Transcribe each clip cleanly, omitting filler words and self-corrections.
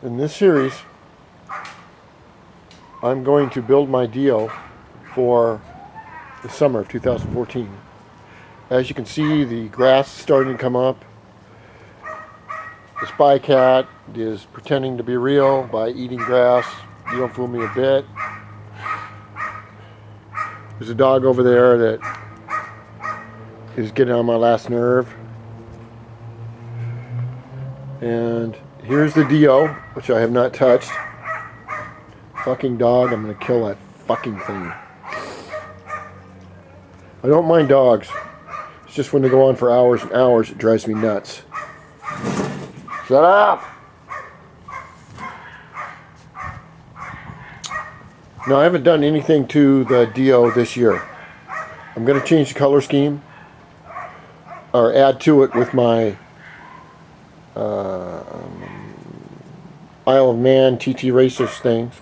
In this series, I'm going to build my Dio for the summer of 2014. As you can see, the grass is starting to come up. The spy cat is pretending to be real by eating grass. You don't fool me a bit. There's a dog over there that is getting on my last nerve. And here's the Dio, which I have not touched. Fucking dog, I'm gonna kill that fucking thing. I don't mind dogs. It's just when they go on for hours and hours, it drives me nuts. Shut up! No, I haven't done anything to the Dio this year. I'm gonna change the color scheme, or add to it with my Isle of Man TT Racers things.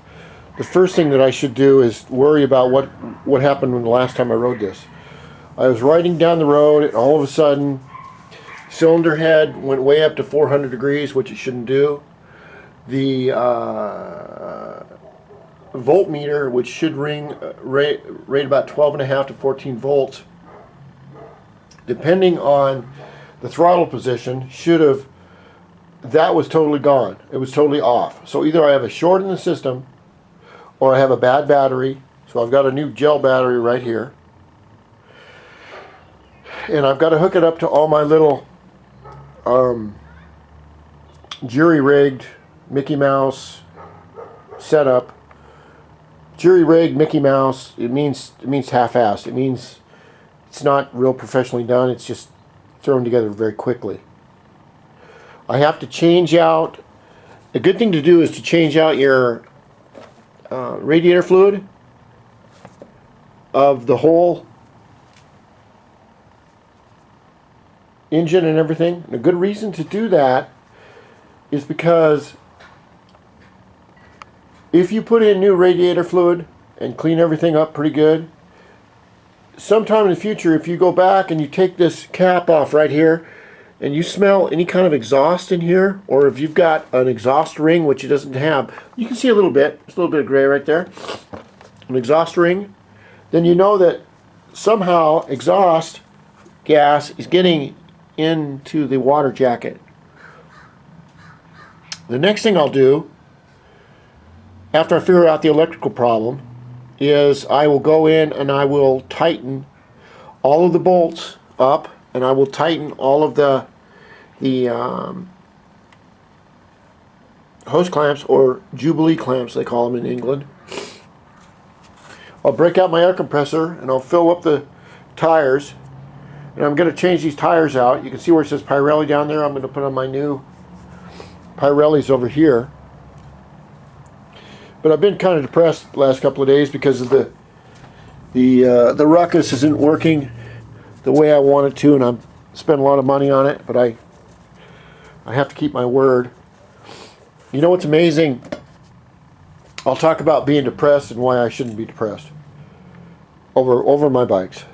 The first thing that I should do is worry about what happened when the last time I rode this. I was riding down the road and all of a sudden cylinder head went way up to 400 degrees, which it shouldn't do. The voltmeter, which should rate about 12.5 to 14 volts, depending on the throttle position, that was totally gone. It was totally off. So either I have a short in the system or I have a bad battery. So I've got a new gel battery right here. And I've got to hook it up to all my little jury-rigged Mickey Mouse setup. Jury-rigged Mickey Mouse, it means half-assed. It means it's not real professionally done. It's just thrown together very quickly. I have to change out. A good thing to do is to change out your radiator fluid of the whole engine and everything. And a good reason to do that is because if you put in new radiator fluid and clean everything up pretty good, sometime in the future, if you go back and you take this cap off right here and you smell any kind of exhaust in here, or if you've got an exhaust ring, which it doesn't have, you can see a little bit. There's a little bit of gray right there. An exhaust ring. Then you know that somehow exhaust gas is getting into the water jacket. The next thing I'll do, after I figure out the electrical problem, is I will go in and I will tighten all of the bolts up, and I will tighten all of the hose clamps, or Jubilee clamps they call them in England. I'll break out my air compressor and I'll fill up the tires, and I'm going to change these tires out. You can see where it says Pirelli down there. I'm going to put on my new Pirellis over here. But I've been kind of depressed the last couple of days because of the ruckus isn't working the way I want it to, and I'm spending a lot of money on it, but I have to keep my word. You know what's amazing? I'll talk about being depressed and why I shouldn't be depressed over my bikes.